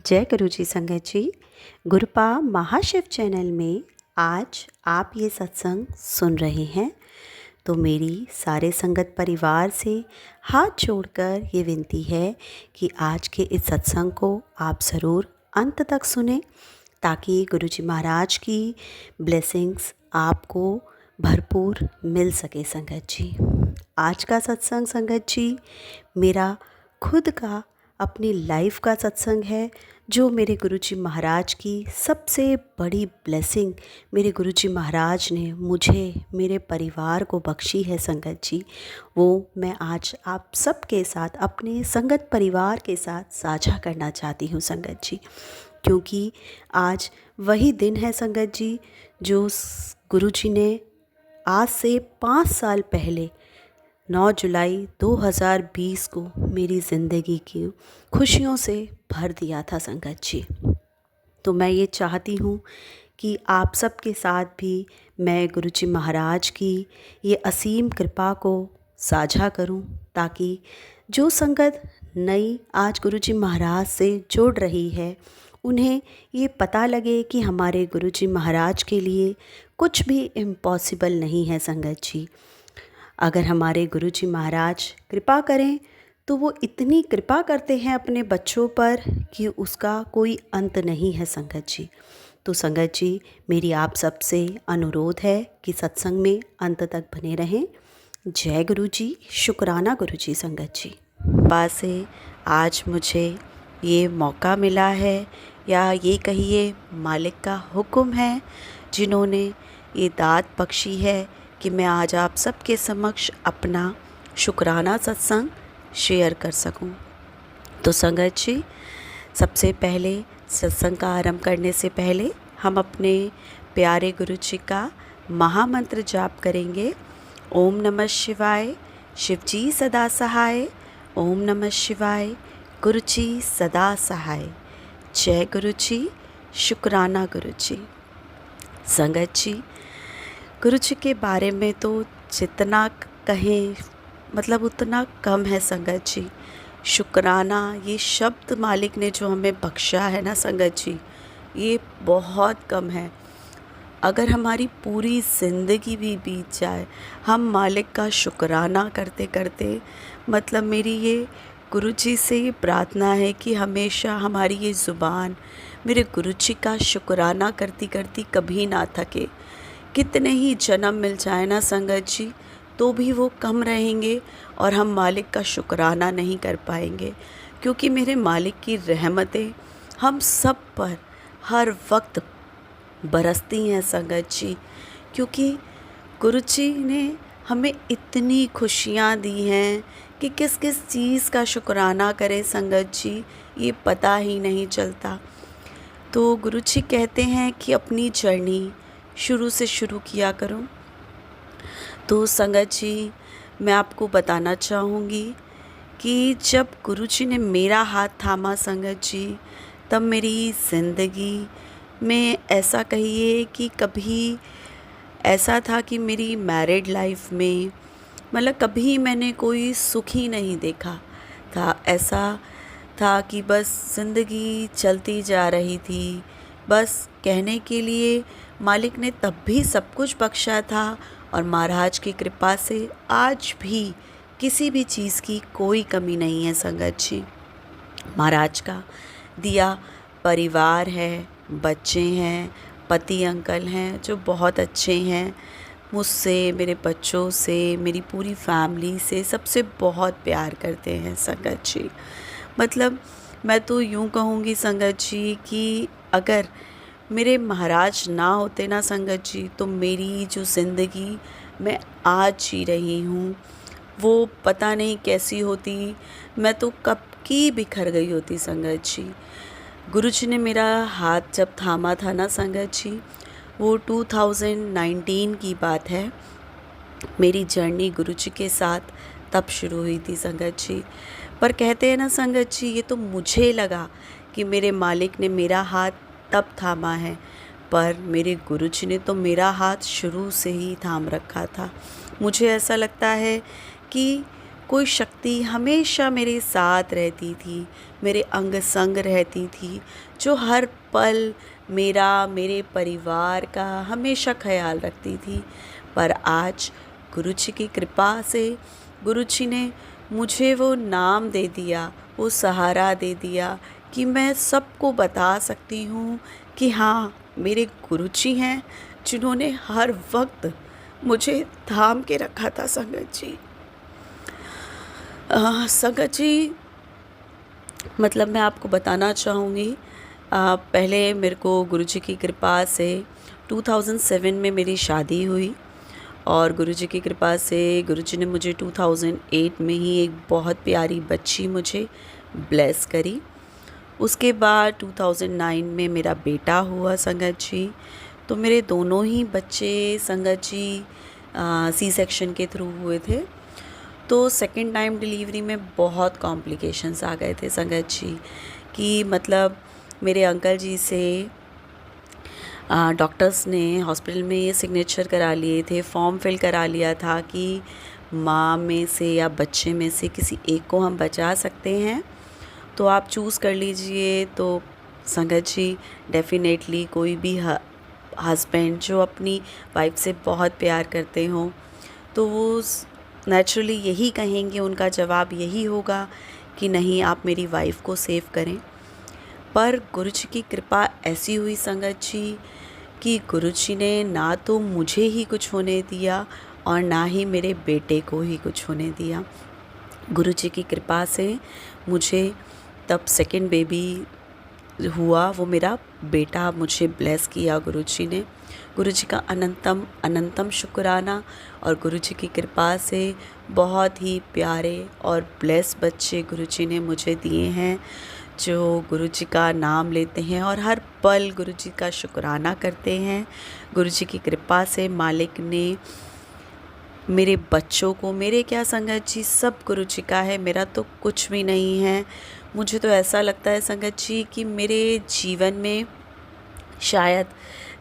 जय गुरु जी संगत जी। गुरुपा महाशिव चैनल में आज आप ये सत्संग सुन रहे हैं तो मेरी सारे संगत परिवार से हाथ जोड़कर ये विनती है कि आज के इस सत्संग को आप ज़रूर अंत तक सुने ताकि गुरु जी महाराज की ब्लेसिंग्स आपको भरपूर मिल सके। संगत जी, आज का सत्संग संगत जी मेरा खुद का अपनी लाइफ का सत्संग है, जो मेरे गुरुजी महाराज की सबसे बड़ी ब्लेसिंग मेरे गुरुजी महाराज ने मुझे मेरे परिवार को बख्शी है संगत जी। वो मैं आज आप सबके साथ अपने संगत परिवार के साथ साझा करना चाहती हूँ संगत जी, क्योंकि आज वही दिन है संगत जी जो गुरुजी ने आज से 5 साल पहले 9 जुलाई 2020 को मेरी ज़िंदगी की खुशियों से भर दिया था संगत जी। तो मैं ये चाहती हूँ कि आप सबके साथ भी मैं गुरुजी महाराज की ये असीम कृपा को साझा करूँ, ताकि जो संगत नई आज गुरुजी महाराज से जुड़ रही है उन्हें ये पता लगे कि हमारे गुरुजी महाराज के लिए कुछ भी इम्पॉसिबल नहीं है संगत जी। अगर हमारे गुरुजी महाराज कृपा करें तो वो इतनी कृपा करते हैं अपने बच्चों पर कि उसका कोई अंत नहीं है संगत जी। तो संगत जी, मेरी आप सबसे अनुरोध है कि सत्संग में अंत तक बने रहें। जय गुरु जी, शुक्राना गुरु जी संगत जी। पास से आज मुझे ये मौका मिला है, या ये कहिए मालिक का हुक्म है, जिन्होंने ये दात बख्शी है कि मैं आज आप सबके समक्ष अपना शुक्राना सत्संग शेयर कर सकूं। तो संगत जी, सबसे पहले सत्संग का आरंभ करने से पहले हम अपने प्यारे गुरु जी का महामंत्र जाप करेंगे। ओम नमः शिवाय, शिव जी सदा सहाय। ओम नमः शिवाय, गुरु जी सदा सहाय। जय गुरु जी, शुक्राना गुरु जी। संगत जी, गुरु जी के बारे में तो जितना कहें मतलब उतना कम है संगत जी। शुक्राना ये शब्द मालिक ने जो हमें बख्शा है ना संगत जी, ये बहुत कम है। अगर हमारी पूरी ज़िंदगी भी बीत जाए हम मालिक का शुक्राना करते करते, मतलब मेरी ये गुरु जी से ये प्रार्थना है कि हमेशा हमारी ये ज़ुबान मेरे गुरु जी का शुक्राना करती करती कभी ना थके। कितने ही जन्म मिल जाए ना संगत जी, तो भी वो कम रहेंगे और हम मालिक का शुक्राना नहीं कर पाएंगे, क्योंकि मेरे मालिक की रहमतें हम सब पर हर वक्त बरसती हैं संगत जी। क्योंकि गुरु जी ने हमें इतनी खुशियाँ दी हैं कि किस किस चीज़ का शुक्राना करें संगत जी, ये पता ही नहीं चलता। तो गुरु जी कहते हैं कि अपनी जर्नी शुरू से शुरू किया करो। तो संगत जी, मैं आपको बताना चाहूँगी कि जब गुरु जी ने मेरा हाथ थामा संगत जी, तब मेरी ज़िंदगी में ऐसा कहिए कि कभी ऐसा था कि मेरी मैरिड लाइफ में मतलब कभी मैंने कोई सुख ही नहीं देखा था। ऐसा था कि बस ज़िंदगी चलती जा रही थी। बस कहने के लिए मालिक ने तब भी सब कुछ बख्शा था, और महाराज की कृपा से आज भी किसी भी चीज़ की कोई कमी नहीं है संगत जी। महाराज का दिया परिवार है, बच्चे हैं, पति अंकल हैं जो बहुत अच्छे हैं। मुझसे, मेरे बच्चों से, मेरी पूरी फैमिली से सबसे बहुत प्यार करते हैं संगत जी। मतलब मैं तो यूँ कहूँगी संगत जी कि अगर मेरे महाराज ना होते ना संगत जी, तो मेरी जो ज़िंदगी मैं आज जी रही हूँ वो पता नहीं कैसी होती। मैं तो कब की बिखर गई होती संगत जी। गुरु जी ने मेरा हाथ जब थामा था ना संगत जी, वो 2019 की बात है। मेरी जर्नी गुरु जी के साथ तब शुरू हुई थी संगत जी। पर कहते हैं ना संगत जी, ये तो मुझे लगा कि मेरे मालिक ने मेरा हाथ तब थामा है, पर मेरे गुरुजी ने तो मेरा हाथ शुरू से ही थाम रखा था। मुझे ऐसा लगता है कि कोई शक्ति हमेशा मेरे साथ रहती थी, मेरे अंग संग रहती थी, जो हर पल मेरा, मेरे परिवार का हमेशा ख्याल रखती थी। पर आज गुरु जी की कृपा से गुरु जी ने मुझे वो नाम दे दिया, वो सहारा दे दिया कि मैं सबको बता सकती हूँ कि हाँ, मेरे गुरु जी हैं जिन्होंने हर वक्त मुझे थाम के रखा था। संगत जी, संगत जी, मतलब मैं आपको बताना चाहूँगी, पहले मेरे को गुरु जी की कृपा से 2007 में मेरी शादी हुई और गुरु जी की कृपा से गुरु जी ने मुझे 2008 में ही एक बहुत प्यारी बच्ची मुझे ब्लेस करी। उसके बाद 2009 में मेरा बेटा हुआ संगत जी। तो मेरे दोनों ही बच्चे संगत जी सी सेक्शन के थ्रू हुए थे। तो सेकेंड टाइम डिलीवरी में बहुत कॉम्प्लिकेशंस आ गए थे संगत जी, कि मतलब मेरे अंकल जी से डॉक्टर्स ने हॉस्पिटल में ये सिग्नेचर करा लिए थे, फॉर्म फिल करा लिया था कि माँ में से या बच्चे में से किसी एक को हम बचा सकते हैं, तो आप चूज़ कर लीजिए। तो संगत जी, डेफिनेटली कोई भी हस्बैंड जो अपनी वाइफ से बहुत प्यार करते हों तो वो नेचुरली यही कहेंगे, उनका जवाब यही होगा कि नहीं, आप मेरी वाइफ को सेव करें। पर गुरु जी की कृपा ऐसी हुई संगत जी कि गुरु जी ने ना तो मुझे ही कुछ होने दिया और ना ही मेरे बेटे को ही कुछ होने दिया। गुरु जी की कृपा से मुझे तब सेकंड बेबी हुआ, वो मेरा बेटा मुझे ब्लेस किया गुरु जी ने। गुरु जी का अनंतम अनंतम शुक्राना। और गुरु जी की कृपा से बहुत ही प्यारे और ब्लेस बच्चे गुरु जी ने मुझे दिए हैं, जो गुरु जी का नाम लेते हैं और हर पल गुरु जी का शुक्राना करते हैं। गुरु जी की कृपा से मालिक ने मेरे बच्चों को, मेरे क्या संगत जी, सब गुरु जी का है, मेरा तो कुछ भी नहीं है। मुझे तो ऐसा लगता है संगत जी कि मेरे जीवन में शायद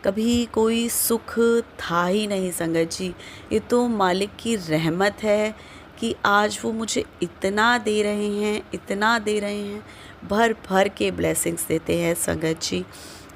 कभी कोई सुख था ही नहीं संगत जी। ये तो मालिक की रहमत है कि आज वो मुझे इतना दे रहे हैं, इतना दे रहे हैं, भर भर के ब्लेसिंग्स देते हैं संगत जी।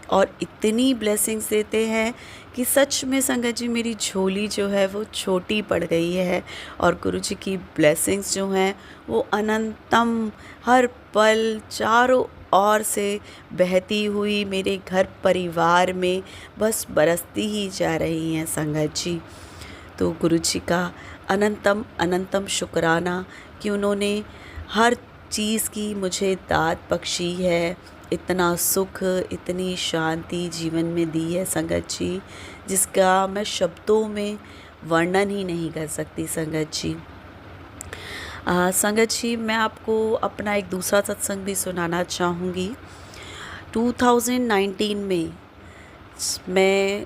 और इतनी ब्लेसिंग्स देते हैं कि सच में संगत जी मेरी झोली जो है वो छोटी पड़ गई है। और गुरु जी की ब्लेसिंग्स जो हैं वो अनंतम हर पल चारों ओर से बहती हुई मेरे घर परिवार में बस बरसती ही जा रही हैं संगत जी। तो गुरु जी का अनंतम अनंतम शुक्राना कि उन्होंने हर चीज़ की मुझे दात बख्शी है, इतना सुख, इतनी शांति जीवन में दी है संगत जी, जिसका मैं शब्दों में वर्णन ही नहीं कर सकती संगत जी। संगत जी, मैं आपको अपना एक दूसरा सत्संग भी सुनाना चाहूँगी। 2019 में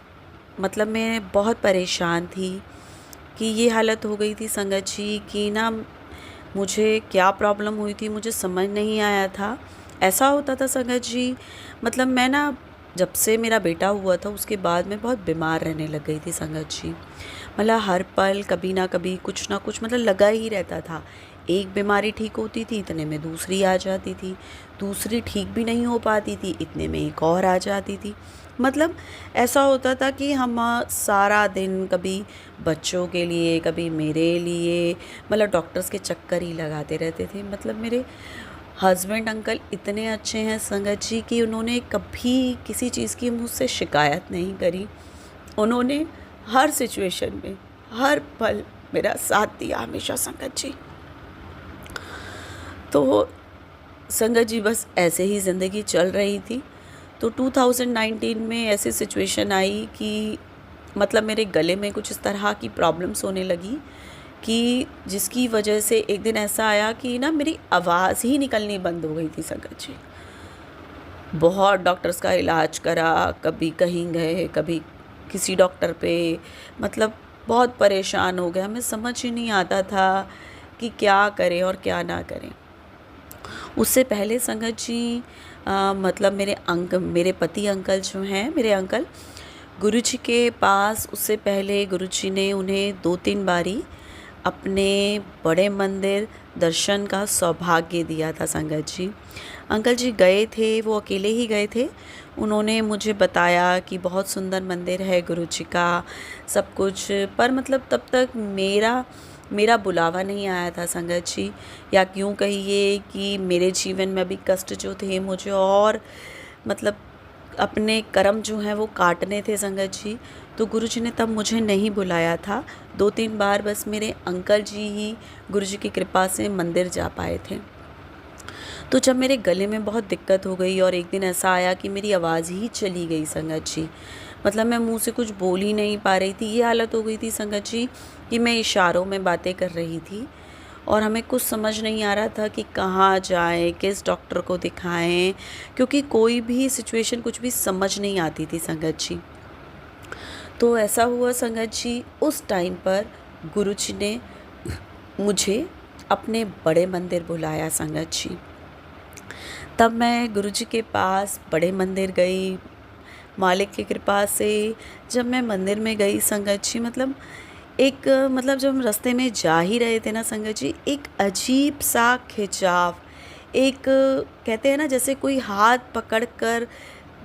मैं बहुत परेशान थी कि ये हालत हो गई थी संगत जी कि ना मुझे क्या प्रॉब्लम हुई थी मुझे समझ नहीं आया था। ऐसा होता था संगत जी, मतलब मैं ना जब से मेरा बेटा हुआ था उसके बाद मैं बहुत बीमार रहने लग गई थी संगत जी। मतलब हर पल कभी ना कभी कुछ ना कुछ मतलब लगा ही रहता था। एक बीमारी ठीक होती थी इतने में दूसरी आ जाती थी, दूसरी ठीक भी नहीं हो पाती थी इतने में एक और आ जाती थी। मतलब ऐसा होता था कि हम सारा दिन कभी बच्चों के लिए, कभी मेरे लिए, मतलब डॉक्टर्स के चक्कर ही लगाते रहते थे। मतलब मेरे हस्बैंड अंकल इतने अच्छे हैं संगत जी कि उन्होंने कभी किसी चीज़ की मुझसे शिकायत नहीं करी। उन्होंने हर सिचुएशन में, हर पल मेरा साथ दिया हमेशा संगत जी। तो संगत जी बस ऐसे ही ज़िंदगी चल रही थी। तो 2019 में ऐसी सिचुएशन आई कि मतलब मेरे गले में कुछ इस तरह की प्रॉब्लम्स होने लगी कि जिसकी वजह से एक दिन ऐसा आया कि ना मेरी आवाज़ ही निकलनी बंद हो गई थी संगत जी। बहुत डॉक्टर्स का इलाज करा, कभी कहीं गए, कभी किसी डॉक्टर पे, मतलब बहुत परेशान हो गए। हमें समझ ही नहीं आता था कि क्या करें और क्या ना करें। उससे पहले संगत जी मतलब मेरे पति अंकल जो हैं, मेरे अंकल गुरुजी के पास, उससे पहले गुरुजी ने उन्हें 2-3 बारी अपने बड़े मंदिर दर्शन का सौभाग्य दिया था संगत जी। अंकल जी गए थे, वो अकेले ही गए थे। उन्होंने मुझे बताया कि बहुत सुंदर मंदिर है गुरु जी का, सब कुछ, पर मतलब तब तक मेरा मेरा बुलावा नहीं आया था संगत जी, या यूँ कहिए कि मेरे जीवन में अभी कष्ट जो थे मुझे और मतलब अपने कर्म जो हैं वो काटने थे संगत जी। तो गुरु जी ने तब मुझे नहीं बुलाया था। 2-3 बार बस मेरे अंकल जी ही गुरु जी की कृपा से मंदिर जा पाए थे। तो जब मेरे गले में बहुत दिक्कत हो गई और एक दिन ऐसा आया कि मेरी आवाज़ ही चली गई संगत जी, मतलब मैं मुंह से कुछ बोल ही नहीं पा रही थी। ये हालत हो गई थी संगत जी कि मैं इशारों में बातें कर रही थी और हमें कुछ समझ नहीं आ रहा था कि कहाँ जाएं, किस डॉक्टर को दिखाएं, क्योंकि कोई भी सिचुएशन कुछ भी समझ नहीं आती थी संगत जी। तो ऐसा हुआ संगत जी, उस टाइम पर गुरु जी ने मुझे अपने बड़े मंदिर बुलाया संगत जी। तब मैं गुरु जी के पास बड़े मंदिर गई। मालिक की कृपा से जब मैं मंदिर में गई संगत जी, मतलब जब हम रास्ते में जा ही रहे थे ना संगत जी, एक अजीब सा खिंचाव, एक कहते हैं ना जैसे कोई हाथ पकड़ कर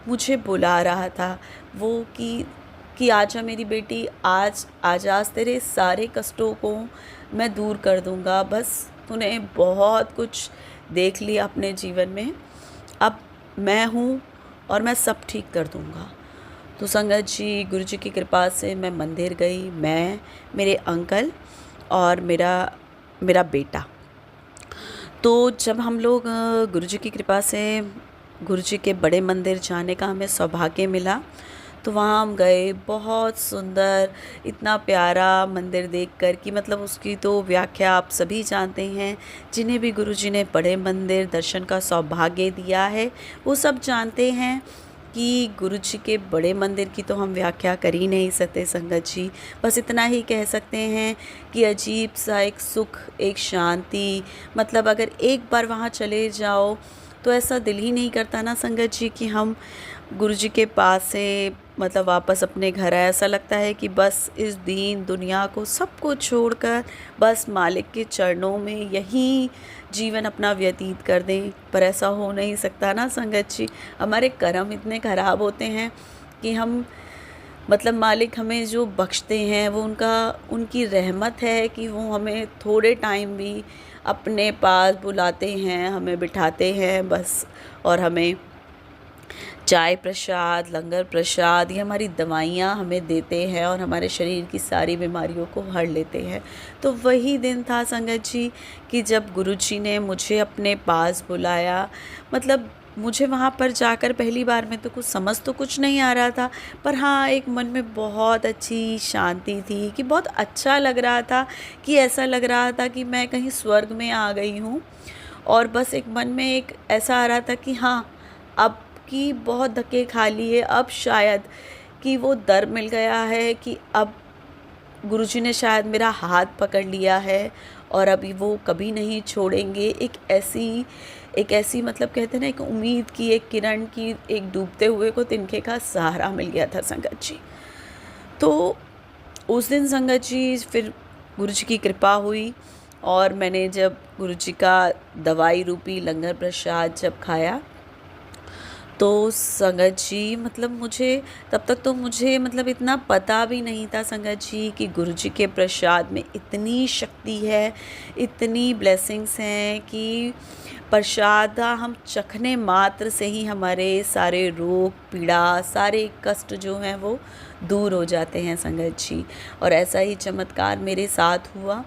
मुझे बुला रहा था, वो कि आजा मेरी बेटी, आज तेरे सारे कष्टों को मैं दूर कर दूंगा। बस तूने बहुत कुछ देख लिया अपने जीवन में, अब मैं हूँ और मैं सब ठीक कर दूंगा। तो संगत जी गुरु जी की कृपा से मैं मंदिर गई, मैं, मेरे अंकल और मेरा मेरा बेटा। तो जब हम लोग गुरु जी की कृपा से गुरु जी के बड़े मंदिर जाने का हमें सौभाग्य मिला, तो वहाँ हम गए। बहुत सुंदर, इतना प्यारा मंदिर देखकर कि मतलब उसकी तो व्याख्या आप सभी जानते हैं। जिन्हें भी गुरु जी ने बड़े मंदिर दर्शन का सौभाग्य दिया है वो सब जानते हैं कि गुरु जी के बड़े मंदिर की तो हम व्याख्या कर ही नहीं सकते संगत जी। बस इतना ही कह सकते हैं कि अजीब सा एक सुख, एक शांति, मतलब अगर एक बार वहाँ चले जाओ तो ऐसा दिल ही नहीं करता ना संगत जी कि हम गुरु जी के पास से मतलब वापस अपने घर आए। ऐसा लगता है कि बस इस दीन दुनिया को सबको छोड़कर बस मालिक के चरणों में यहीं जीवन अपना व्यतीत कर दें, पर ऐसा हो नहीं सकता ना संगत जी। हमारे कर्म इतने ख़राब होते हैं कि हम मतलब मालिक हमें जो बख्शते हैं वो उनकी रहमत है कि वो हमें थोड़े टाइम भी अपने पास बुलाते हैं, हमें बिठाते हैं बस, और हमें चाय प्रसाद, लंगर प्रसाद, ये हमारी दवाइयाँ हमें देते हैं और हमारे शरीर की सारी बीमारियों को हर लेते हैं। तो वही दिन था संगत जी कि जब गुरुजी ने मुझे अपने पास बुलाया। मतलब मुझे वहाँ पर जाकर पहली बार में तो कुछ समझ तो कुछ नहीं आ रहा था, पर हाँ एक मन में बहुत अच्छी शांति थी कि बहुत अच्छा लग रहा था, कि ऐसा लग रहा था कि मैं कहीं स्वर्ग में आ गई हूँ। और बस एक मन में एक ऐसा आ रहा था कि हाँ अब की बहुत धक्के खा लिए, अब शायद कि वो दर मिल गया है कि अब गुरुजी ने शायद मेरा हाथ पकड़ लिया है और अभी वो कभी नहीं छोड़ेंगे। एक ऐसी मतलब कहते हैं ना, एक उम्मीद की एक किरण की, एक डूबते हुए को तिनके का सहारा मिल गया था संगत जी। तो उस दिन संगत जी फिर गुरुजी की कृपा हुई और मैंने जब गुरुजी का दवाई रूपी लंगर प्रसाद जब खाया तो संगत जी मतलब मुझे तब तक तो मुझे मतलब इतना पता भी नहीं था संगत जी कि गुरु जी के प्रसाद में इतनी शक्ति है, इतनी ब्लेसिंग्स हैं कि प्रसाद हम चखने मात्र से ही हमारे सारे रोग पीड़ा, सारे कष्ट जो हैं वो दूर हो जाते हैं संगत जी। और ऐसा ही चमत्कार मेरे साथ हुआ।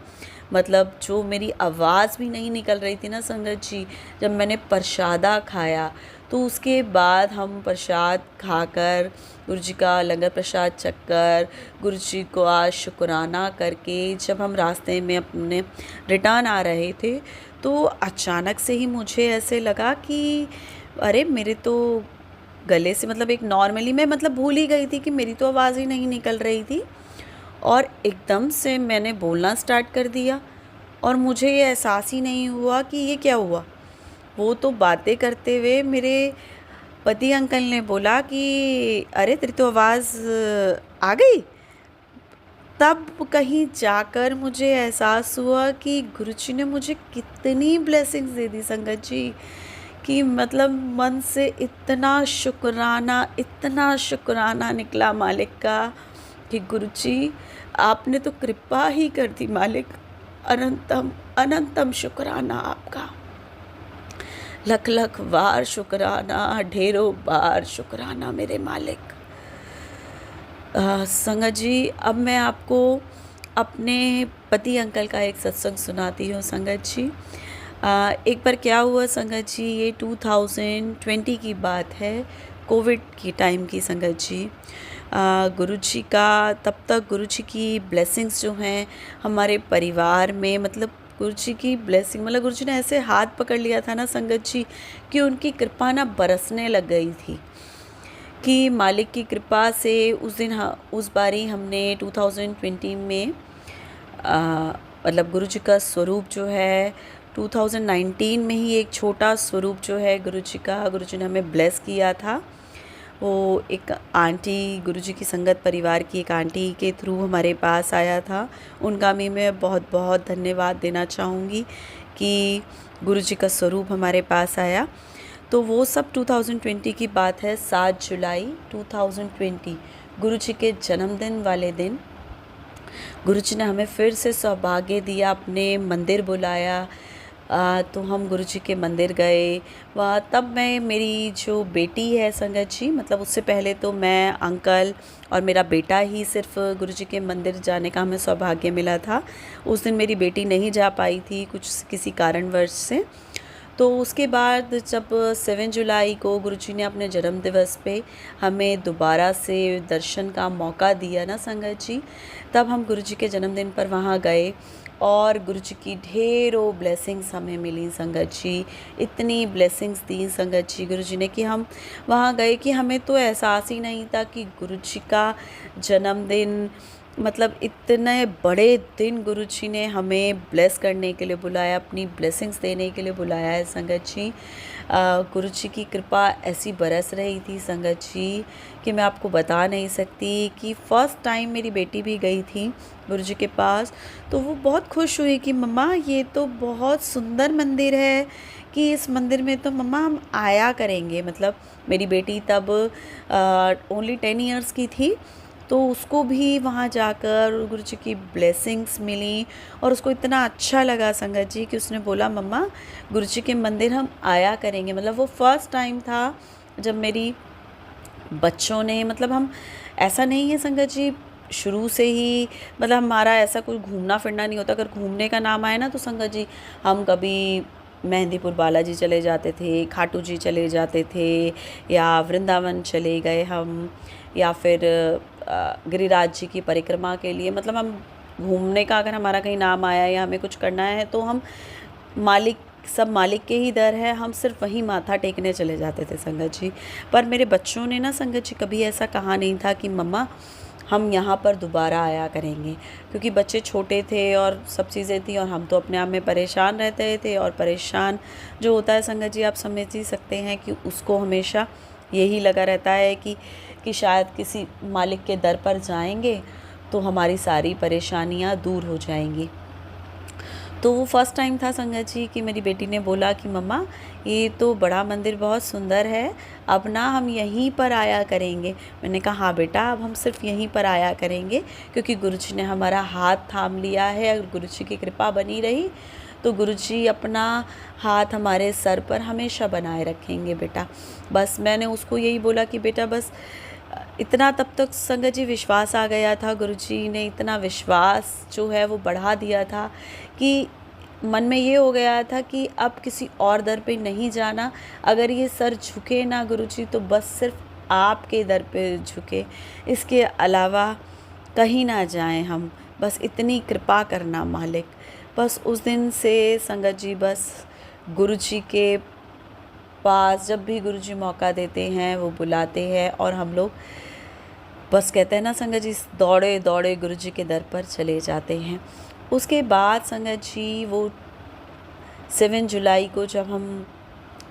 मतलब जो मेरी आवाज़ भी नहीं निकल रही थी ना संगत जी, जब मैंने प्रसादा खाया तो उसके बाद हम प्रसाद खाकर गुरु जी का लंगर प्रसाद चखकर गुरु जी को आज शुक्राना करके जब हम रास्ते में अपने रिटर्न आ रहे थे तो अचानक से ही मुझे ऐसे लगा कि अरे मेरे तो गले से मतलब एक नॉर्मली मैं मतलब भूल ही गई थी कि मेरी तो आवाज़ ही नहीं निकल रही थी, और एकदम से मैंने बोलना स्टार्ट कर दिया और मुझे ये एहसास ही नहीं हुआ कि ये क्या हुआ। वो तो बातें करते हुए मेरे पति अंकल ने बोला कि अरे तेरी तो आवाज़ आ गई। तब कहीं जाकर मुझे एहसास हुआ कि गुरुजी ने मुझे कितनी ब्लेसिंग्स दे दी संगत जी, कि मतलब मन से इतना शुक्राना निकला मालिक का कि गुरुजी आपने तो कृपा ही कर दी मालिक। अनंतम अनंतम शुक्राना आपका, लख लख बार शुक्राना, ढेरों बार शुक्राना मेरे मालिक। संगत जी, अब मैं आपको अपने पति अंकल का एक सत्संग सुनाती हूँ संगत जी। एक बार क्या हुआ संगत जी, ये 2020 की बात है, कोविड की टाइम की संगत जी। गुरुजी का तब तक गुरुजी की ब्लेसिंग्स जो हैं हमारे परिवार में, मतलब गुरुजी की ब्लेसिंग, मतलब गुरुजी ने ऐसे हाथ पकड़ लिया था ना संगत जी कि उनकी कृपा ना बरसने लग गई थी, कि मालिक की कृपा से उस बारी हमने 2020 में मतलब गुरुजी का स्वरूप जो है 2019 में ही एक छोटा स्वरूप जो है गुरुजी का, गुरुजी ने हमें ब्लेस किया था। वो एक आंटी, गुरुजी की संगत परिवार की एक आंटी के थ्रू हमारे पास आया था। उनका भी मैं बहुत बहुत धन्यवाद देना चाहूँगी कि गुरुजी का स्वरूप हमारे पास आया। तो वो सब 2020 की बात है, 7 जुलाई 2020, गुरुजी के जन्मदिन वाले दिन गुरुजी ने हमें फिर से सौभाग्य दिया, अपने मंदिर बुलाया। तो हम गुरुजी के मंदिर गए वहाँ। तब मैं, मेरी जो बेटी है संगत जी, मतलब उससे पहले तो मैं, अंकल और मेरा बेटा ही सिर्फ गुरुजी के मंदिर जाने का हमें सौभाग्य मिला था। उस दिन मेरी बेटी नहीं जा पाई थी किसी कारणवश से। तो उसके बाद जब 7 जुलाई को गुरुजी ने अपने जन्म दिवस पे हमें दोबारा से दर्शन का मौका दिया ना संगत जी, तब हम गुरुजी के जन्मदिन पर वहाँ गए और गुरुजी की ढेरों ब्लेसिंग्स हमें मिली संगत जी। इतनी ब्लेसिंग्स दी संगत जी गुरुजी ने कि हम वहाँ गए कि हमें तो एहसास ही नहीं था कि गुरुजी का जन्मदिन, मतलब इतने बड़े दिन गुरुजी ने हमें ब्लेस करने के लिए बुलाया, अपनी ब्लेसिंग्स देने के लिए बुलाया है संगत जी। गुरुजी की कृपा ऐसी बरस रही थी संगत जी कि मैं आपको बता नहीं सकती। कि फ़र्स्ट टाइम मेरी बेटी भी गई थी गुरुजी के पास, तो वो बहुत खुश हुई कि मम्मा ये तो बहुत सुंदर मंदिर है, कि इस मंदिर में तो मम्मा हम आया करेंगे। मतलब मेरी बेटी तब ओनली 10 इयर्स की थी, तो उसको भी वहाँ जाकर गुरुजी की ब्लेसिंग्स मिली और उसको इतना अच्छा लगा संगत जी कि उसने बोला मम्मा गुरुजी के मंदिर हम आया करेंगे। मतलब वो फ़र्स्ट टाइम था जब मेरी बच्चों ने, मतलब हम, ऐसा नहीं है संगत जी शुरू से ही, मतलब हमारा ऐसा कोई घूमना फिरना नहीं होता। अगर घूमने का नाम आए ना तो संगत जी हम कभी मेहंदीपुर बालाजी चले जाते थे, खाटू जी चले जाते थे, या वृंदावन चले गए हम, या फिर गिरिराज जी की परिक्रमा के लिए। मतलब हम घूमने का अगर हमारा कहीं नाम आया या हमें कुछ करना है तो हम सब मालिक के ही दर है, हम सिर्फ वहीं माथा टेकने चले जाते थे संगत जी। पर मेरे बच्चों ने ना संगत जी कभी ऐसा कहा नहीं था कि मम्मा हम यहाँ पर दोबारा आया करेंगे, क्योंकि बच्चे छोटे थे और सब चीज़ें थी और हम तो अपने आप में परेशान रहते थे। और परेशान जो होता है संगत जी आप समझ ही सकते हैं कि उसको हमेशा यही लगा रहता है कि शायद किसी मालिक के दर पर जाएंगे तो हमारी सारी परेशानियाँ दूर हो जाएंगी। तो वो फर्स्ट टाइम था संगत जी कि मेरी बेटी ने बोला कि मम्मा ये तो बड़ा मंदिर बहुत सुंदर है, अब ना हम यहीं पर आया करेंगे। मैंने कहा हाँ बेटा, अब हम सिर्फ यहीं पर आया करेंगे, क्योंकि गुरुजी ने हमारा हाथ थाम लिया है। अगर गुरुजी की कृपा बनी रही तो गुरुजी अपना हाथ हमारे सर पर हमेशा बनाए रखेंगे बेटा। बस मैंने उसको यही बोला कि बेटा बस इतना, तब तक संगत जी विश्वास आ गया था। गुरुजी ने इतना विश्वास जो है वो बढ़ा दिया था कि मन में ये हो गया था कि अब किसी और दर पे नहीं जाना। अगर ये सर झुके ना गुरुजी तो बस सिर्फ आपके दर पे झुके, इसके अलावा कहीं ना जाएं हम, बस इतनी कृपा करना मालिक। बस उस दिन से संगत जी बस गुरुजी के पास जब भी गुरुजी मौका देते हैं वो बुलाते हैं और हम लोग बस कहते हैं ना संगत जी दौड़े दौड़े गुरुजी के दर पर चले जाते हैं। उसके बाद संगत जी वो 7 जुलाई को जब हम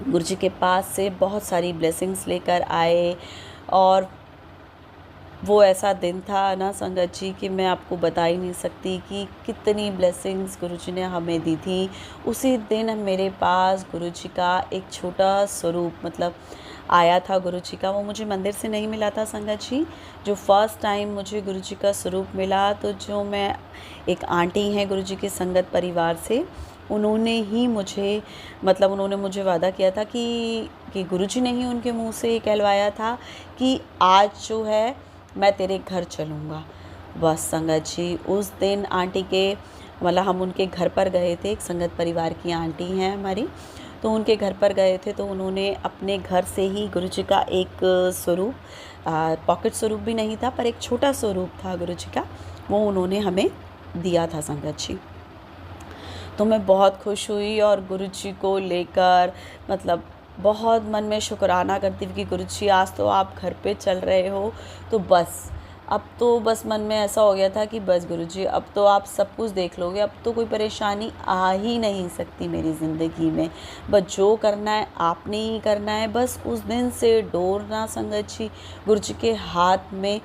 गुरुजी के पास से बहुत सारी ब्लेसिंग्स लेकर आए और वो ऐसा दिन था ना संगत जी कि मैं आपको बता ही नहीं सकती कि कितनी ब्लेसिंग्स गुरुजी ने हमें दी थी। उसी दिन मेरे पास गुरुजी का एक छोटा स्वरूप मतलब आया था गुरुजी का। वो मुझे मंदिर से नहीं मिला था संगत जी। जो फर्स्ट टाइम मुझे गुरुजी का स्वरूप मिला, तो जो मैं एक आंटी हैं गुरुजी के संगत परिवार से, उन्होंने ही मुझे मतलब उन्होंने मुझे वादा किया था कि गुरुजी ने ही उनके मुंह से कहलवाया था कि आज जो है मैं तेरे घर चलूँगा। बस संगत जी उस दिन आंटी के मतलब हम उनके घर पर गए थे। एक संगत परिवार की आंटी हैं हमारी, तो उनके घर पर गए थे। तो उन्होंने अपने घर से ही गुरुजी का एक स्वरूप, पॉकेट स्वरूप भी नहीं था पर एक छोटा स्वरूप था गुरुजी का, वो उन्होंने हमें दिया था संगत जी। तो मैं बहुत खुश हुई और गुरुजी को लेकर मतलब बहुत मन में शुक्राना करती हुई कि गुरुजी आज तो आप घर पे चल रहे हो। तो अब तो बस मन में ऐसा हो गया था कि बस गुरुजी अब तो आप सब कुछ देख लोगे, अब तो कोई परेशानी आ ही नहीं सकती मेरी ज़िंदगी में। बस जो करना है आपने ही करना है। बस उस दिन से डोर ना संगत जी गुरुजी के हाथ में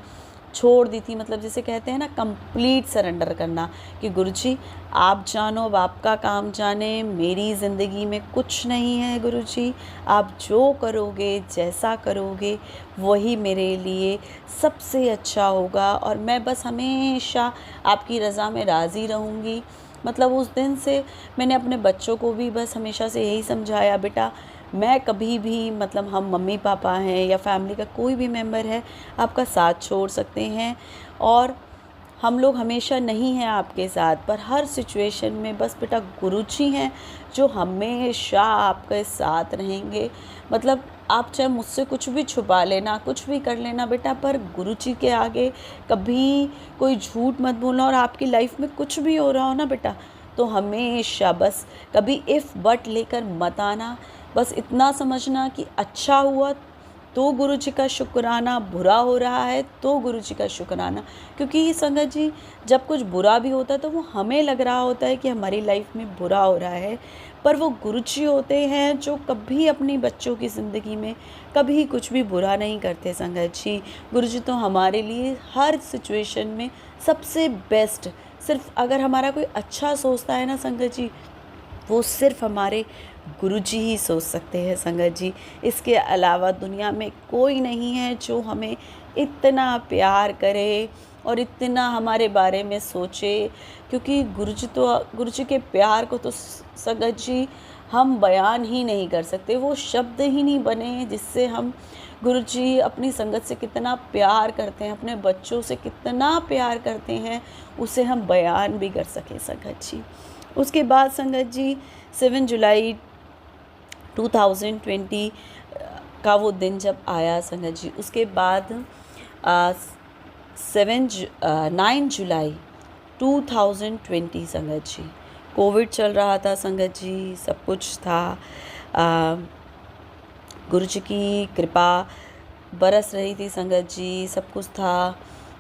छोड़ दी थी। मतलब जिसे कहते हैं ना कंप्लीट सरेंडर करना कि गुरुजी आप जानो, अब आपका काम जाने, मेरी ज़िंदगी में कुछ नहीं है गुरुजी। आप जो करोगे जैसा करोगे वही मेरे लिए सबसे अच्छा होगा और मैं बस हमेशा आपकी रज़ा में राज़ी रहूँगी। मतलब उस दिन से मैंने अपने बच्चों को भी बस हमेशा से यही समझाया, बेटा मैं कभी भी मतलब हम मम्मी पापा हैं या फैमिली का कोई भी मेंबर है आपका साथ छोड़ सकते हैं और हम लोग हमेशा नहीं हैं आपके साथ, पर हर सिचुएशन में बस बेटा गुरुजी हैं जो हमेशा आपके साथ रहेंगे। मतलब आप चाहे मुझसे कुछ भी छुपा लेना, कुछ भी कर लेना बेटा, पर गुरुजी के आगे कभी कोई झूठ मत बोलना। और आपकी लाइफ में कुछ भी हो रहा हो ना बेटा, तो हमेशा बस कभी इफ़ बट लेकर मत आना। बस इतना समझना कि अच्छा हुआ तो गुरुजी का शुक्राना, बुरा हो रहा है तो गुरुजी का शुक्राना। क्योंकि संगत जी जब कुछ बुरा भी होता है तो वो हमें लग रहा होता है कि हमारी लाइफ में बुरा हो रहा है, पर वो गुरुजी होते हैं जो कभी अपनी बच्चों की ज़िंदगी में कभी कुछ भी बुरा नहीं करते संगत जी। गुरुजी तो हमारे लिए हर सिचुएशन में सबसे बेस्ट, सिर्फ अगर हमारा कोई अच्छा सोचता है ना संगत जी, वो सिर्फ हमारे गुरुजी ही सोच सकते हैं संगत जी। इसके अलावा दुनिया में कोई नहीं है जो हमें इतना प्यार करे और इतना हमारे बारे में सोचे। क्योंकि गुरुजी के प्यार को तो संगत जी हम बयान ही नहीं कर सकते। वो शब्द ही नहीं बने जिससे हम गुरुजी अपनी संगत से कितना प्यार करते हैं, अपने बच्चों से कितना प्यार करते हैं, उसे हम बयान भी कर सकें संगत जी। उसके बाद संगत जी 7 जुलाई 2020 का वो दिन जब आया संगत जी, उसके बाद 9 जुलाई 2020 संगत जी कोविड चल रहा था संगत जी, सब कुछ था। गुरुजी की कृपा बरस रही थी संगत जी, सब कुछ था।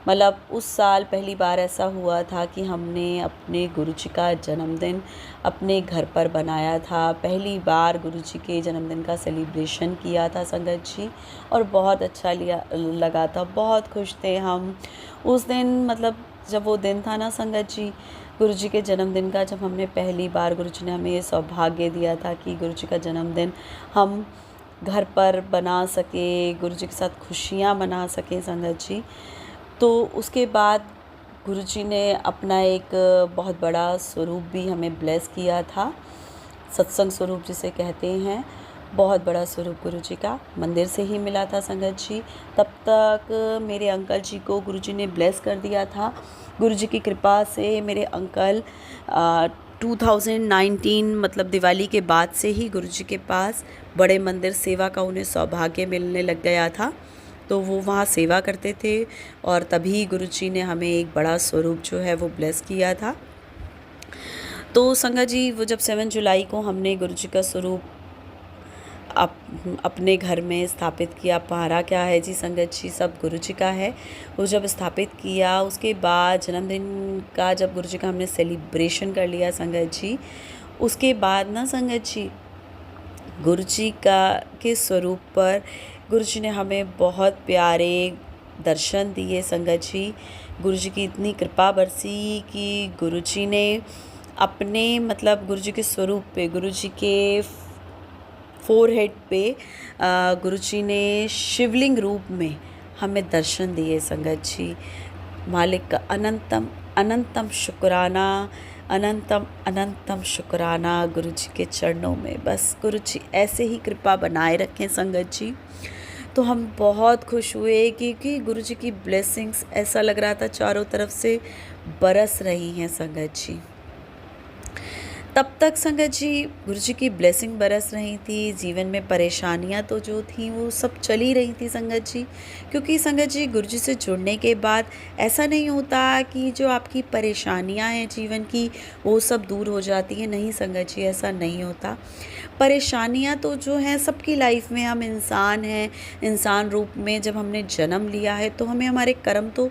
मतलब उस साल पहली बार ऐसा हुआ था कि हमने अपने गुरुजी का जन्मदिन अपने घर पर बनाया था। पहली बार गुरुजी के जन्मदिन का सेलिब्रेशन किया था संगत जी, और बहुत अच्छा लगा था, बहुत खुश थे हम उस दिन। मतलब जब वो दिन था ना संगत जी गुरुजी के जन्मदिन का, जब हमने पहली बार गुरुजी ने हमें ये सौभाग्य दिया था कि गुरुजी का जन्मदिन हम घर पर बना सके, गुरुजी के साथ खुशियाँ मना सकें संगत जी। तो उसके बाद गुरुजी ने अपना एक बहुत बड़ा स्वरूप भी हमें ब्लेस किया था, सत्संग स्वरूप जिसे कहते हैं। बहुत बड़ा स्वरूप गुरुजी का मंदिर से ही मिला था संगत जी। तब तक मेरे अंकल जी को गुरुजी ने ब्लेस कर दिया था। गुरुजी की कृपा से मेरे अंकल 2019 मतलब दिवाली के बाद से ही गुरुजी के पास बड़े मंदिर सेवा का उन्हें सौभाग्य मिलने लग गया था। तो वो वहाँ सेवा करते थे और तभी गुरुजी ने हमें एक बड़ा स्वरूप जो है वो ब्लेस किया था। तो संगत जी वो जब 7 जुलाई को हमने गुरुजी का स्वरूप अपने घर में स्थापित किया, पहारा क्या है जी संगत जी, सब गुरुजी का है। वो जब स्थापित किया उसके बाद जन्मदिन का जब गुरुजी का हमने सेलिब्रेशन कर लिया संगत जी, उसके बाद ना संगत जी गुरुजी का के स्वरूप पर गुरुजी ने हमें बहुत प्यारे दर्शन दिए संगत जी। गुरु जी की इतनी कृपा बरसी कि गुरु जी ने अपने मतलब गुरु जी के स्वरूप पे, गुरु जी के फोरहेड पे गुरु जी ने शिवलिंग रूप में हमें दर्शन दिए संगत जी। मालिक का अनंतम अनंतम शुक्राना, अनंतम अनंतम शुक्राना गुरु जी के चरणों में। बस गुरु जी ऐसे ही कृपा बनाए रखें संगत जी। तो हम बहुत खुश हुए क्योंकि गुरु जी की ब्लेसिंग्स ऐसा लग रहा था चारों तरफ से बरस रही हैं संगत जी। तब तक संगत जी गुरु जी की ब्लेसिंग बरस रही थी, जीवन में परेशानियां तो जो थी वो सब चली रही थी संगत जी। क्योंकि संगत जी गुरु जी से जुड़ने के बाद ऐसा नहीं होता कि जो आपकी परेशानियां हैं जीवन की वो सब दूर हो जाती हैं। नहीं संगत जी, ऐसा नहीं होता। परेशानियां तो जो हैं सबकी लाइफ में, हम इंसान हैं, इंसान रूप में जब हमने जन्म लिया है तो हमें हमारे कर्म तो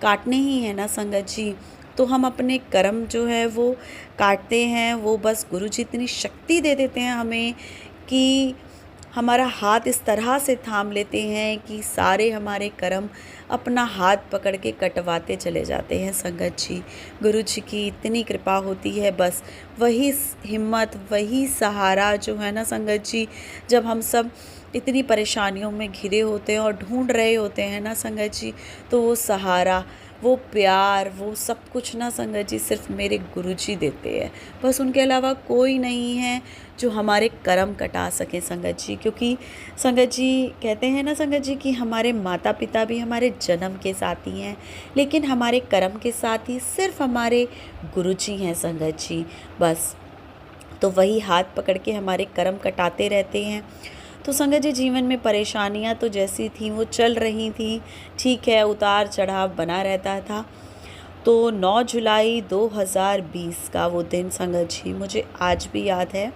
काटने ही है ना संगत जी। तो हम अपने कर्म जो है वो काटते हैं। वो बस गुरु जी इतनी शक्ति दे देते हैं हमें कि हमारा हाथ इस तरह से थाम लेते हैं कि सारे हमारे कर्म अपना हाथ पकड़ के कटवाते चले जाते हैं संगत जी। गुरु जी की इतनी कृपा होती है, बस वही हिम्मत, वही सहारा जो है ना संगत जी, जब हम सब इतनी परेशानियों में घिरे होते हैं और ढूंढ रहे होते हैं ना संगत जी, तो वो सहारा, वो प्यार, वो सब कुछ ना संगत जी सिर्फ मेरे गुरुजी देते हैं। बस उनके अलावा कोई नहीं है जो हमारे कर्म कटा सके संगत जी। क्योंकि संगत जी कहते हैं ना संगत जी कि हमारे माता पिता भी हमारे जन्म के साथी हैं, लेकिन हमारे कर्म के साथी सिर्फ हमारे गुरुजी हैं संगत जी। बस तो वही हाथ पकड़ के हमारे कर्म कटाते रहते हैं। तो संगत जी जीवन में परेशानियां तो जैसी थी वो चल रही थी, ठीक है, उतार चढ़ाव बना रहता था। तो 9 जुलाई 2020 का वो दिन संगत जी मुझे आज भी याद है।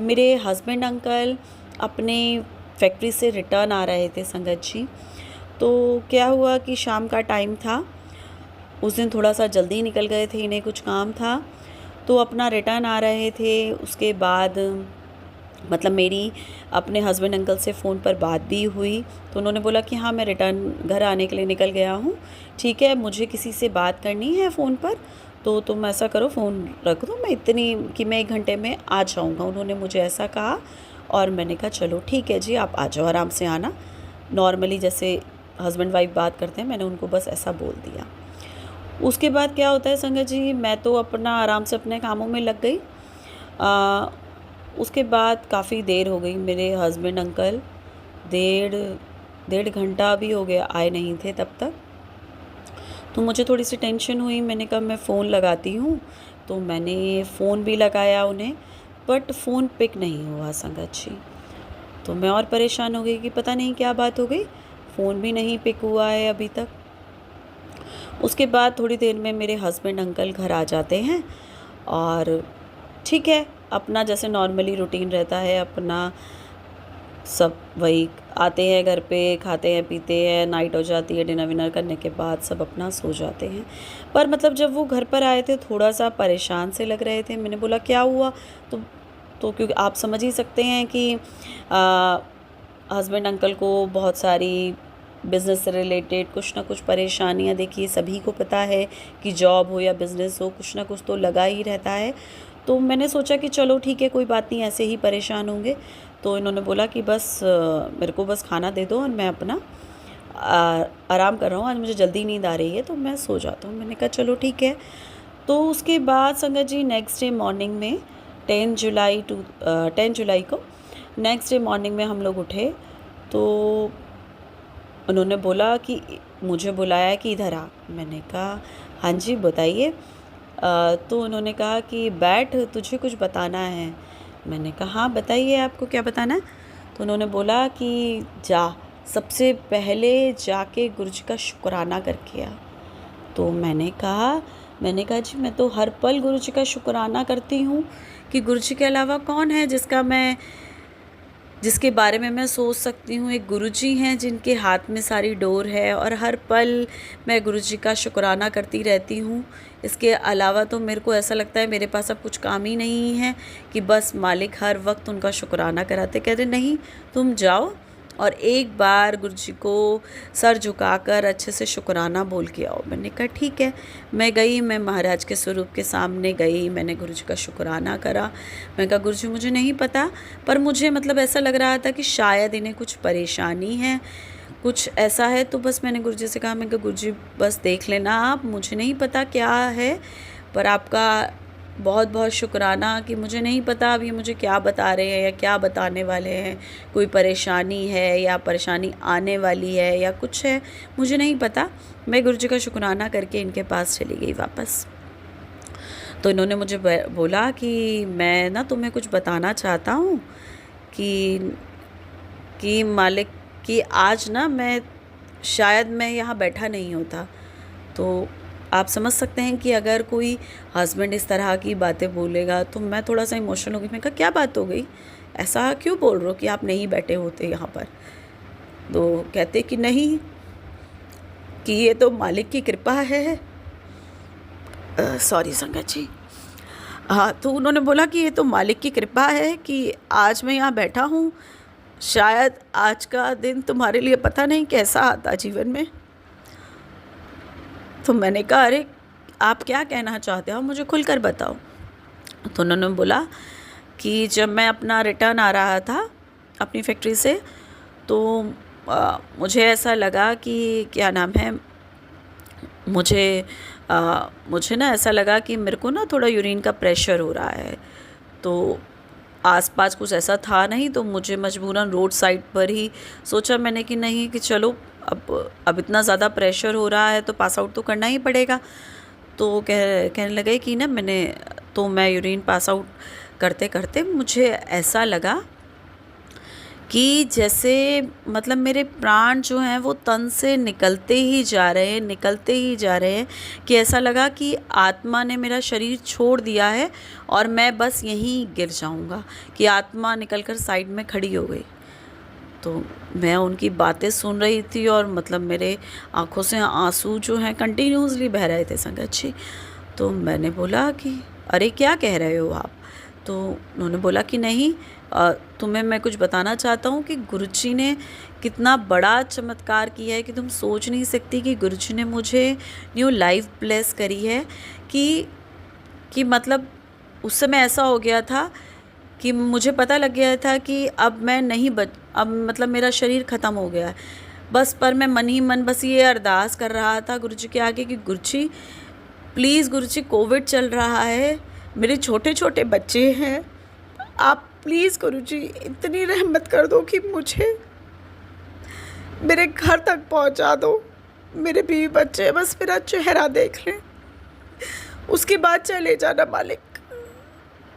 मेरे हस्बैंड अंकल अपने फैक्ट्री से रिटर्न आ रहे थे संगत जी। तो क्या हुआ कि शाम का टाइम था, उस दिन थोड़ा सा जल्दी निकल गए थे, इन्हें कुछ काम था, तो अपना रिटर्न आ रहे थे। उसके बाद मतलब मेरी अपने हस्बैंड अंकल से फ़ोन पर बात भी हुई, तो उन्होंने बोला कि हाँ मैं रिटर्न घर आने के लिए निकल गया हूँ, ठीक है, मुझे किसी से बात करनी है फ़ोन पर, तो तुम ऐसा करो फ़ोन रख दो, मैं इतनी कि मैं 1 घंटे में आ जाऊँगा। उन्होंने मुझे ऐसा कहा और मैंने कहा चलो ठीक है जी, आप आ जाओ, आराम से आना। नॉर्मली जैसे हस्बैंड वाइफ बात करते हैं, मैंने उनको बस ऐसा बोल दिया। उसके बाद क्या होता है संगत जी, मैं तो अपना आराम से अपने कामों में लग गई। उसके बाद काफ़ी देर हो गई, मेरे हस्बैंड अंकल डेढ़ घंटा भी हो गया आए नहीं थे तब तक। तो मुझे थोड़ी सी टेंशन हुई, मैंने कहा मैं फ़ोन लगाती हूँ। तो मैंने फ़ोन भी लगाया उन्हें, बट फ़ोन पिक नहीं हुआ संगत जी। तो मैं और परेशान हो गई कि पता नहीं क्या बात हो गई, फ़ोन भी नहीं पिक हुआ है अभी तक। उसके बाद थोड़ी देर में मेरे हस्बैंड अंकल घर आ जाते हैं और ठीक है, अपना जैसे नॉर्मली रूटीन रहता है अपना, सब वही आते हैं घर पे, खाते हैं पीते हैं, नाइट हो जाती है, डिनर विनर करने के बाद सब अपना सो जाते हैं। पर मतलब जब वो घर पर आए थे थोड़ा सा परेशान से लग रहे थे। मैंने बोला क्या हुआ, तो क्योंकि आप समझ ही सकते हैं कि हस्बैंड अंकल को बहुत सारी बिज़नेस से रिलेटेड कुछ ना कुछ परेशानियां, देखिए सभी को पता है कि जॉब हो या बिज़नेस हो, कुछ ना कुछ तो लगा ही रहता है। तो मैंने सोचा कि चलो ठीक है, कोई बात नहीं, ऐसे ही परेशान होंगे। तो इन्होंने बोला कि बस मेरे को बस खाना दे दो और मैं अपना आराम कर रहा हूँ, आज मुझे जल्दी नींद आ रही है तो मैं सो जाता हूँ। मैंने कहा चलो ठीक है। तो उसके बाद संगत जी नेक्स्ट डे मॉर्निंग में 10 जुलाई को नेक्स्ट डे मॉर्निंग में हम लोग उठे, तो उन्होंने बोला कि मुझे बुलाया कि इधर आ। मैंने कहा हाँ जी बताइए। तो उन्होंने कहा कि बैठ, तुझे कुछ बताना है। मैंने कहा हाँ बताइए, आपको क्या बताना है। तो उन्होंने बोला कि जा, सबसे पहले जाके गुरु जी का शुक्राना करके आ। तो मैंने कहा जी मैं तो हर पल गुरु जी का शुक्राना करती हूँ कि गुरु जी के अलावा कौन है जिसके बारे में मैं सोच सकती हूँ। एक गुरुजी हैं जिनके हाथ में सारी डोर है और हर पल मैं गुरुजी का शुक्राना करती रहती हूँ। इसके अलावा तो मेरे को ऐसा लगता है मेरे पास अब कुछ काम ही नहीं है कि बस मालिक हर वक्त उनका शुक्राना कराते। कहते नहीं, तुम जाओ और एक बार गुरुजी को सर झुकाकर अच्छे से शुक्राना बोल के आओ। मैंने कहा ठीक है। मैं गई, मैं महाराज के स्वरूप के सामने गई, मैंने गुरुजी का शुक्राना करा। मैं कहा गुरुजी मुझे नहीं पता, पर मुझे मतलब ऐसा लग रहा था कि शायद इन्हें कुछ परेशानी है, कुछ ऐसा है। तो बस मैंने गुरुजी से कहा, मैं कहा गुरुजी बस देख लेना आप, मुझे नहीं पता क्या है, पर आपका बहुत बहुत शुक्राना कि मुझे नहीं पता अब ये मुझे क्या बता रहे हैं या क्या बताने वाले हैं, कोई परेशानी है या परेशानी आने वाली है या कुछ है, मुझे नहीं पता। मैं गुरुजी का शुक्राना करके इनके पास चली गई वापस। तो इन्होंने मुझे बोला कि मैं ना तुम्हें कुछ बताना चाहता हूँ कि मालिक कि आज ना शायद मैं यहाँ बैठा नहीं होता। तो आप समझ सकते हैं कि अगर कोई हस्बैंड इस तरह की बातें बोलेगा तो मैं थोड़ा सा इमोशनल हो गई। मैं कहा क्या बात हो गई, ऐसा क्यों बोल रहे हो कि आप नहीं बैठे होते यहाँ पर। तो कहते कि नहीं, कि ये तो मालिक की कृपा है। सॉरी संगत जी। हाँ, तो उन्होंने बोला कि ये तो मालिक की कृपा है कि आज मैं यहाँ बैठा हूँ। शायद आज का दिन तुम्हारे लिए पता नहीं कैसा आता जीवन में। तो मैंने कहा अरे आप क्या कहना चाहते हो, मुझे खुलकर बताओ। तो उन्होंने बोला कि जब मैं अपना रिटर्न आ रहा था अपनी फैक्ट्री से, तो मुझे ऐसा लगा कि क्या नाम है, मुझे ना ऐसा लगा कि मेरे को ना थोड़ा यूरिन का प्रेशर हो रहा है। तो आसपास कुछ ऐसा था नहीं, तो मुझे मजबूरन रोड साइड पर ही सोचा मैंने कि नहीं कि चलो अब इतना ज़्यादा प्रेशर हो रहा है तो पास आउट तो करना ही पड़ेगा। तो कहने लगे कि ना मैं यूरिन पास आउट करते करते मुझे ऐसा लगा कि जैसे मतलब मेरे प्राण जो हैं वो तन से निकलते ही जा रहे हैं, कि ऐसा लगा कि आत्मा ने मेरा शरीर छोड़ दिया है और मैं बस यहीं गिर जाऊंगा, कि आत्मा निकलकर साइड में खड़ी हो गई। तो मैं उनकी बातें सुन रही थी और मतलब मेरे आँखों से आंसू जो हैं कंटिन्यूसली बह रहे थे संगत जी। तो मैंने बोला कि अरे क्या कह रहे हो आप। तो उन्होंने बोला कि नहीं, तुम्हें मैं कुछ बताना चाहता हूँ कि गुरुजी ने कितना बड़ा चमत्कार किया है कि तुम सोच नहीं सकती। कि गुरुजी ने मुझे न्यू लाइफ ब्लेस करी है कि मतलब उस समय ऐसा हो गया था कि मुझे पता लग गया था कि अब मैं नहीं अब मतलब मेरा शरीर ख़त्म हो गया है बस। पर मैं मन ही मन बस ये अरदास कर रहा था गुरुजी के आगे कि गुरुजी प्लीज़, गुरुजी कोविड चल रहा है, मेरे छोटे छोटे बच्चे हैं, आप प्लीज़ गुरुजी इतनी रहमत कर दो कि मुझे मेरे घर तक पहुंचा दो, मेरे बीवी बच्चे बस मेरा चेहरा देख लें, उसके बाद चले जाना मालिक।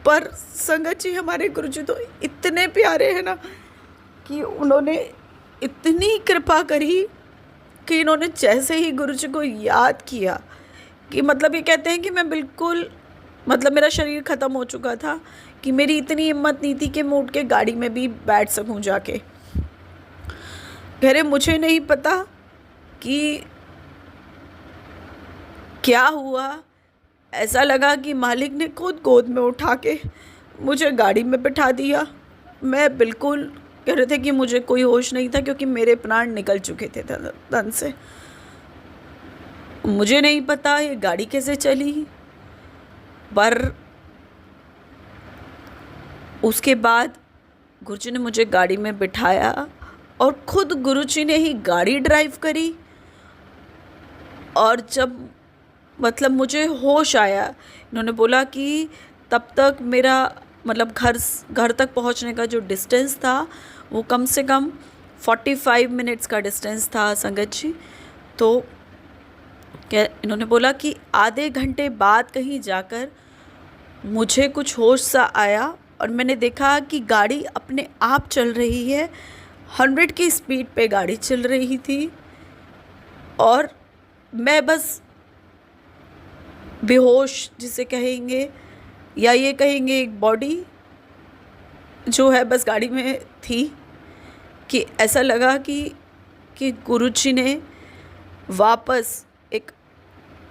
पर संगत जी हमारे गुरुजी तो इतने प्यारे हैं ना कि उन्होंने इतनी कृपा करी कि इन्होंने जैसे ही गुरुजी को याद किया कि मतलब ये कहते हैं कि मैं बिल्कुल मतलब मेरा शरीर ख़त्म हो चुका था कि मेरी इतनी हिम्मत नहीं थी कि मैं उठ के गाड़ी में भी बैठ सकूं जाके। कह रहे मुझे नहीं पता कि क्या हुआ, ऐसा लगा कि मालिक ने खुद गोद में उठा के मुझे गाड़ी में बिठा दिया। मैं बिल्कुल कह रहे थे कि मुझे कोई होश नहीं था क्योंकि मेरे प्राण निकल चुके थे तन से। मुझे नहीं पता ये गाड़ी कैसे चली, पर उसके बाद गुरुजी ने मुझे गाड़ी में बिठाया और ख़ुद गुरुजी ने ही गाड़ी ड्राइव करी। और जब मतलब मुझे होश आया, इन्होंने बोला कि तब तक मेरा मतलब घर तक पहुंचने का जो डिस्टेंस था वो कम से कम 45 मिनट्स का डिस्टेंस था संगत जी। तो इन्होंने बोला कि आधे घंटे बाद कहीं जाकर मुझे कुछ होश सा आया और मैंने देखा कि गाड़ी अपने आप चल रही है, 100 की स्पीड पे गाड़ी चल रही थी और मैं बस बेहोश जिसे कहेंगे या ये कहेंगे एक बॉडी जो है बस गाड़ी में थी। कि ऐसा लगा कि गुरुजी ने वापस एक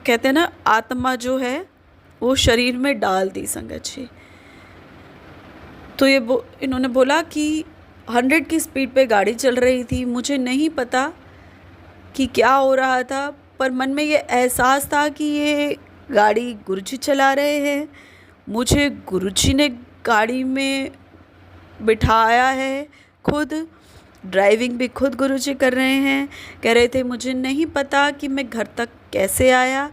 कहते हैं ना आत्मा जो है वो शरीर में डाल दी संगत जी। तो इन्होंने बोला कि 100 की स्पीड पे गाड़ी चल रही थी। मुझे नहीं पता कि क्या हो रहा था, पर मन में ये एहसास था कि ये गाड़ी गुरुजी चला रहे हैं। मुझे गुरुजी ने गाड़ी में बिठाया है, खुद ड्राइविंग भी खुद गुरुजी कर रहे हैं। कह रहे थे मुझे नहीं पता कि मैं घर तक कैसे आया।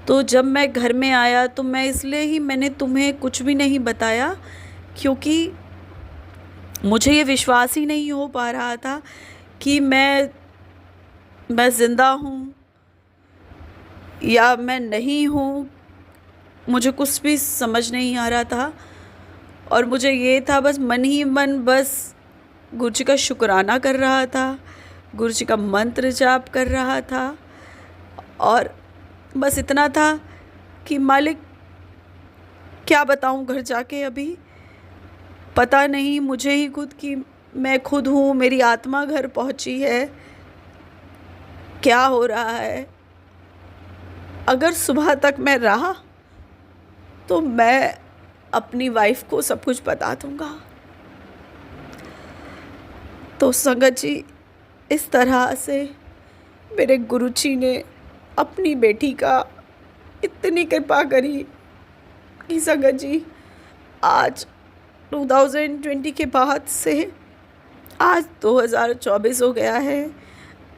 तो जब मैं घर में आया तो मैंने तुम्हें कुछ भी नहीं बताया, क्योंकि मुझे ये विश्वास ही नहीं हो पा रहा था कि मैं ज़िंदा हूँ या मैं नहीं हूँ। मुझे कुछ भी समझ नहीं आ रहा था, और मुझे ये था बस मन ही मन बस गुरुजी का शुक्राना कर रहा था, गुरुजी का मंत्र जाप कर रहा था, और बस इतना था कि मालिक क्या बताऊँ घर जाके। अभी पता नहीं मुझे ही खुद कि मैं खुद हूँ, मेरी आत्मा घर पहुँची है, क्या हो रहा है। अगर सुबह तक मैं रहा तो मैं अपनी वाइफ को सब कुछ बता दूँगा। तो संगत जी, इस तरह से मेरे गुरुजी ने अपनी बेटी का इतनी कृपा करी कि संगत जी आज 2020 के बाद से आज 2024 हो गया है।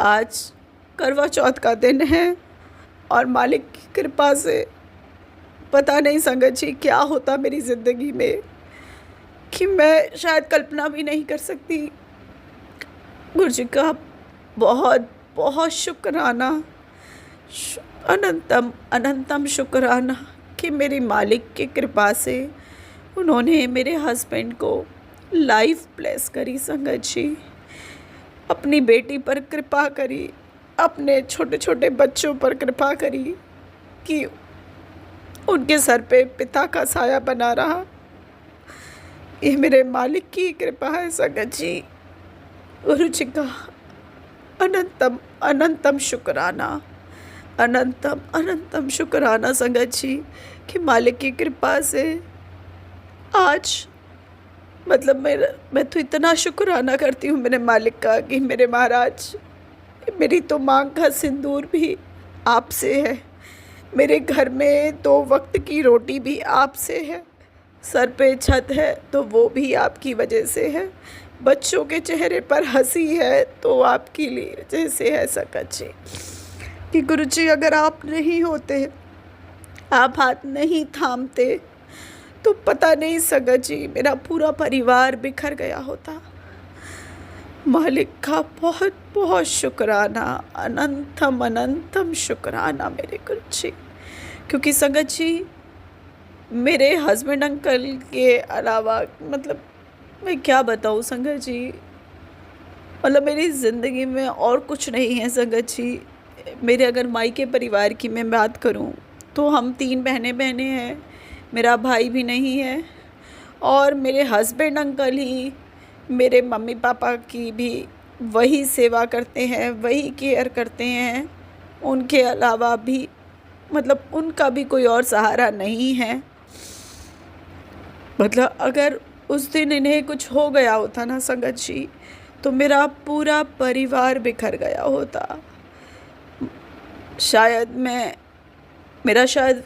आज करवा चौथ का दिन है, और मालिक की कृपा से पता नहीं संगत जी क्या होता मेरी ज़िंदगी में कि मैं शायद कल्पना भी नहीं कर सकती। गुरुजी का बहुत बहुत शुक्राना, अनंतम अनंतम शुक्राना कि मेरी मालिक की कृपा से उन्होंने मेरे हस्बैंड को लाइफ ब्लेस करी। संगत जी, अपनी बेटी पर कृपा करी, अपने छोटे छोटे बच्चों पर कृपा करी कि उनके सर पे पिता का साया बना रहा। ये मेरे मालिक की कृपा है संगत जी। गुरुजी का अनंतम अनंतम शुक्राना, अनंतम अनंतम शुक्राना संगत जी कि मालिक की कृपा से आज मतलब मैं तो इतना शुक्राना करती हूँ मेरे मालिक का कि मेरे महाराज, मेरी तो मांग का सिंदूर भी आपसे है, मेरे घर में 2 वक्त की रोटी भी आपसे है, सर पे छत है तो वो भी आपकी वजह से है, बच्चों के चेहरे पर हंसी है तो आपकी वजह से है संगत जी। कि गुरुजी अगर आप नहीं होते, आप हाथ नहीं थामते, तो पता नहीं संगत जी मेरा पूरा परिवार बिखर गया होता। मालिक का बहुत बहुत शुक्राना, अनंतम अनंतम शुक्राना मेरे गुरुजी। क्योंकि संगत जी मेरे हस्बैंड अंकल के अलावा मतलब मैं क्या बताऊँ संगत जी, मतलब मेरी ज़िंदगी में और कुछ नहीं है संगत जी। मेरे अगर मायके परिवार की मैं बात करूँ तो हम 3 बहनें हैं, मेरा भाई भी नहीं है, और मेरे हस्बैंड अंकल ही मेरे मम्मी पापा की भी वही सेवा करते हैं, वही केयर करते हैं। उनके अलावा भी मतलब उनका भी कोई और सहारा नहीं है। मतलब अगर उस दिन इन्हें कुछ हो गया होता ना संगत जी, तो मेरा पूरा परिवार बिखर गया होता। मेरा शायद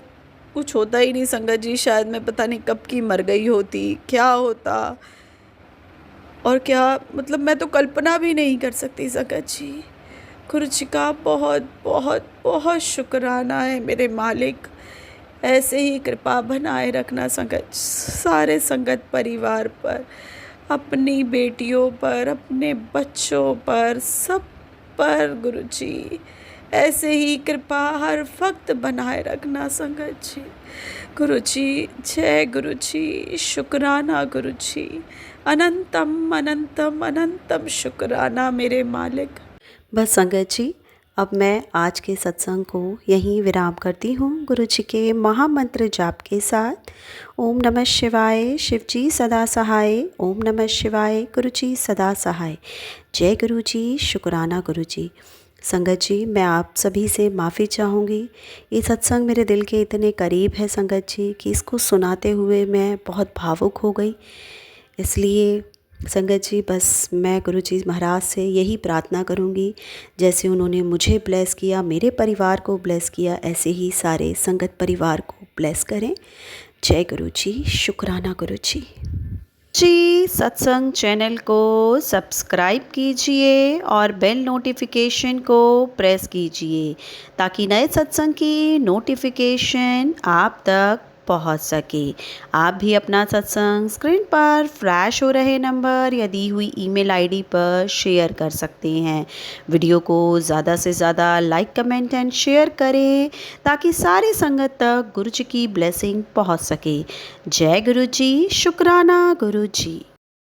कुछ होता ही नहीं संगत जी, शायद मैं पता नहीं कब की मर गई होती, क्या होता और क्या, मतलब मैं तो कल्पना भी नहीं कर सकती संगत जी। गुरुजी का बहुत बहुत बहुत शुक्राना है मेरे मालिक। ऐसे ही कृपा बनाए रखना संगत, सारे संगत परिवार पर, अपनी बेटियों पर, अपने बच्चों पर, सब पर गुरुजी ऐसे ही कृपा हर वक्त बनाए रखना संगत जी। गुरुजी जय गुरुजी, शुक्राना गुरुजी, अनंतम अनंतम अनंतम शुक्राना मेरे मालिक। बस संगत जी, अब मैं आज के सत्संग को यहीं विराम करती हूँ गुरुजी के महामंत्र जाप के साथ। ओम नमः शिवाय, शिवजी सदा सहाय। ओम नमः शिवाय, गुरुजी सदा सहाय। जय गुरुजी, शुक्राना गुरुजी। संगत जी, मैं आप सभी से माफ़ी चाहूँगी। ये सत्संग मेरे दिल के इतने करीब है संगत जी कि इसको सुनाते हुए मैं बहुत भावुक हो गई। इसलिए संगत जी, बस मैं गुरु जी महाराज से यही प्रार्थना करूँगी, जैसे उन्होंने मुझे ब्लेस किया, मेरे परिवार को ब्लेस किया, ऐसे ही सारे संगत परिवार को ब्लेस करें। जय गुरु जी। शुक्राना गुरु जी। सत्संग चैनल को सब्सक्राइब कीजिए और बेल नोटिफिकेशन को प्रेस कीजिए ताकि नए सत्संग की नोटिफिकेशन आप तक पहुंच सके। आप भी अपना सत्संग स्क्रीन पर फ्लैश हो रहे नंबर या दी हुई ईमेल आईडी पर शेयर कर सकते हैं। वीडियो को ज़्यादा से ज़्यादा लाइक, कमेंट एंड शेयर करें ताकि सारे संगत तक गुरु जी की ब्लेसिंग पहुंच सके। जय गुरु जी। शुक्राना गुरु जी।